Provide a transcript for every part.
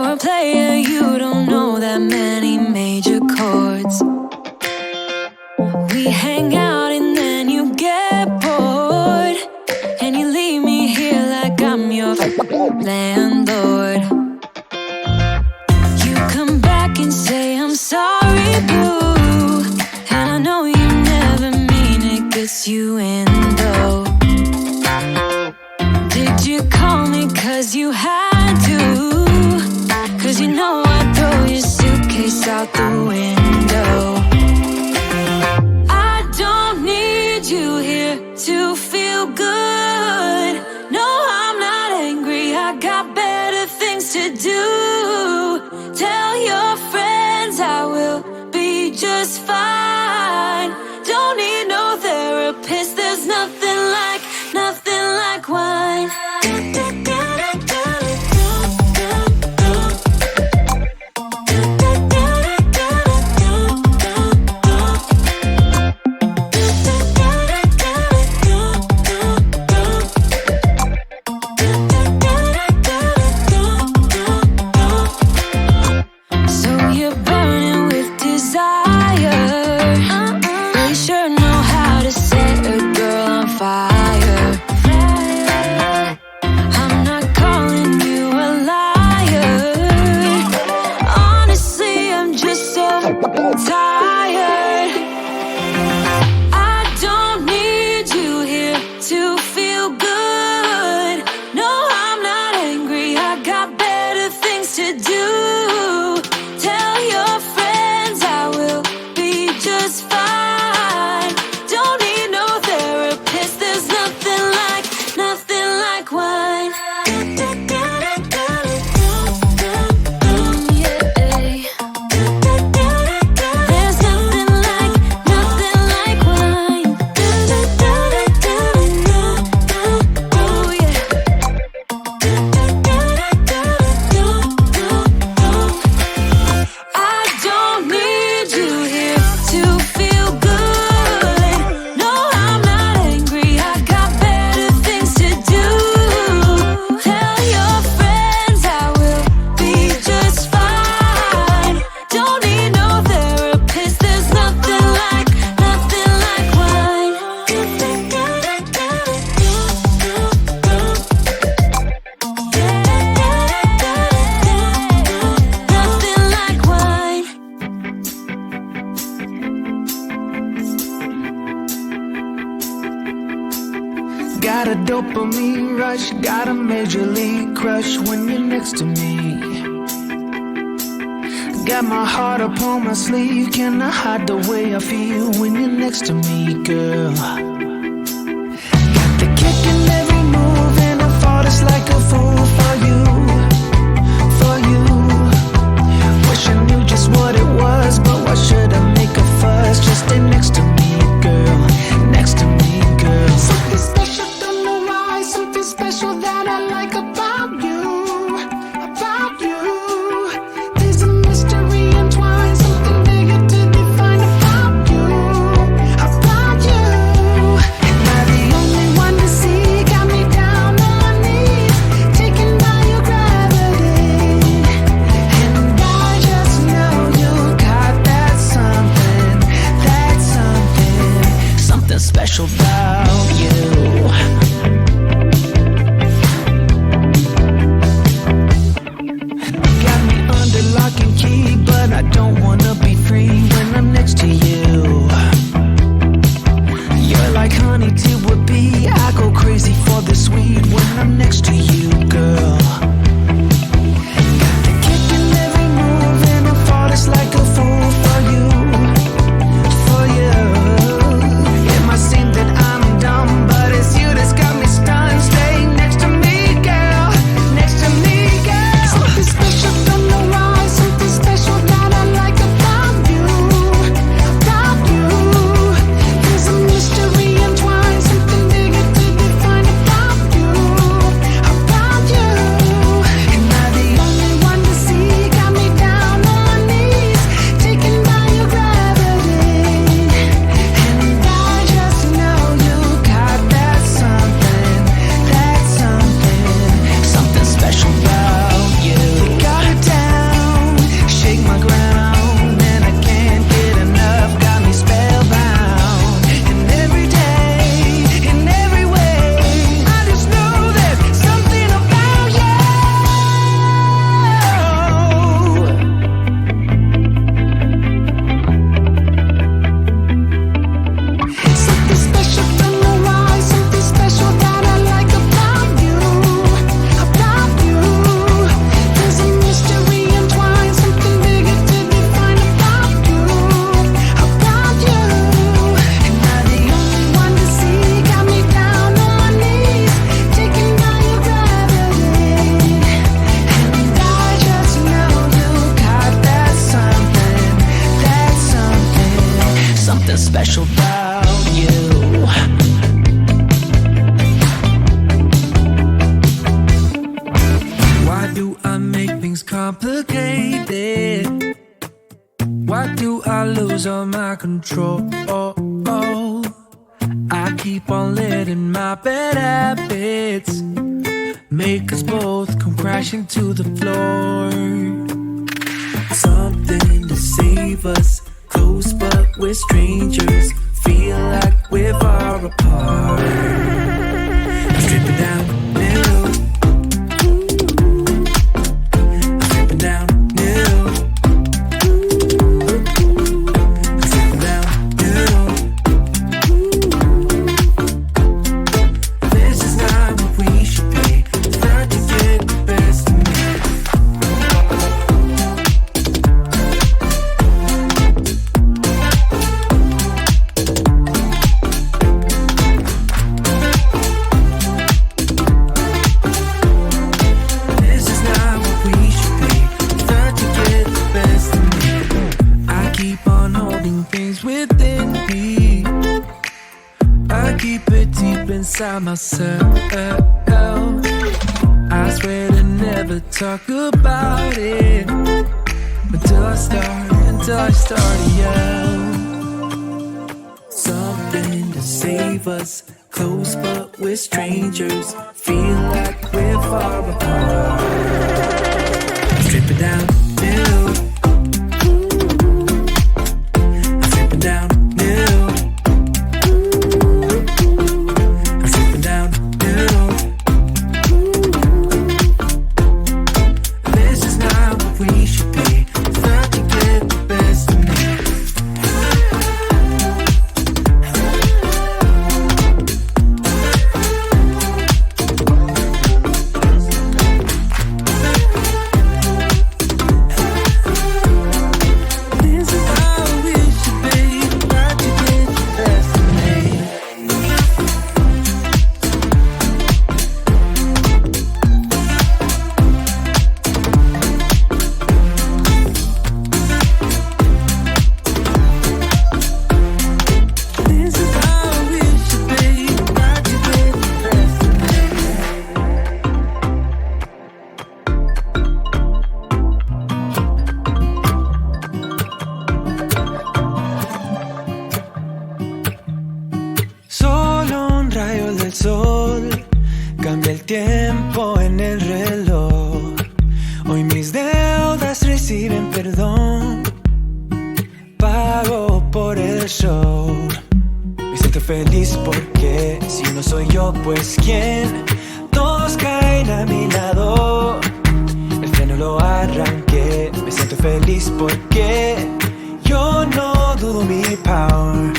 You're a player, you don't know that many major chords. We hang out and then you get bored, and you leave me here like I'm your landlord. You come back and say I'm sorry, boo, and I know you never mean it, gets you in though. Did you call me cause you had to? Cause you know I'd throw your suitcase out the window. I don't need you here to feel good. No, I'm not angry, I got better things to do. Tell your friends I will be just fine. Don't need no therapist, there's nothing like wine. Got a dopamine rush, got a major league crush when you're next to me. Got my heart upon my sleeve, can I hide the way I feel when you're next to me, girl? Got the kick in every move and I fought it's like a fool for you, for you. Wish I knew just what it was, but why should I make a fuss? Just stay next to me, girl, next to me, girl. Something special, don't know why, something special that I like about you, about you. There's a mystery entwined, something bigger to define about you, about you. Am I the only one to see? Got me down on my knees, take everything's complicated. Why do I lose all my control? I keep on letting my bad habits make us both come crashing to the floor. Something to save us, close but we're strangers. Feel like we're far apart. I'm stripping down new. I'm stripping down new. I'm stripping down new. This is not what we should be. Start to get the best of me. Inside myself, I swear to never talk about it until I start to yell. Something to save us, close but we're strangers. Feel like we're far apart. Strip it down new. I'm stripping down new. Cambia el tiempo en el reloj. Hoy mis deudas reciben perdón. Pago por el show. Me siento feliz porque si no soy yo, pues ¿quién? Todos caen a mi lado. El freno lo arranqué. Me siento feliz porque yo no dudo mi power.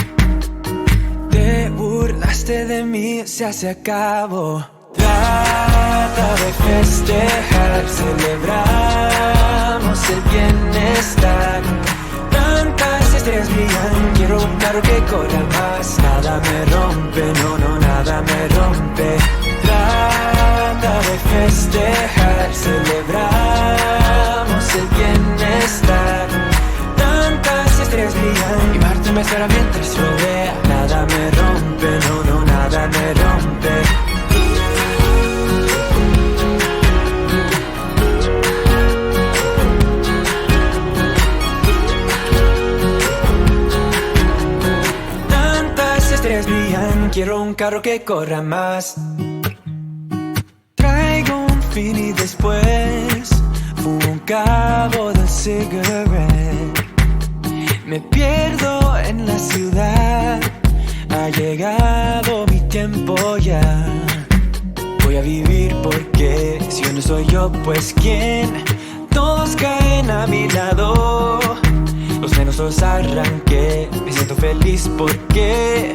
Te burlaste de mí, se acabó. Trata de festejar, celebramos el bienestar. Tantas estrellas brillan, quiero un carro que corra más. Nada me rompe, no, nada me rompe. Trata de festejar, celebramos el bienestar. Tantas estrellas brillan y Marte me espera mientras rodea. Nada me rompe, no, nada me rompe. Quiero un carro que corra más. Traigo un fin y después fumo un cabo de cigarette. Me pierdo en la ciudad. Ha llegado mi tiempo ya. Voy a vivir porque si yo no soy yo, pues ¿quién? Todos caen a mi lado. Los menos los arranqué. Me siento feliz porque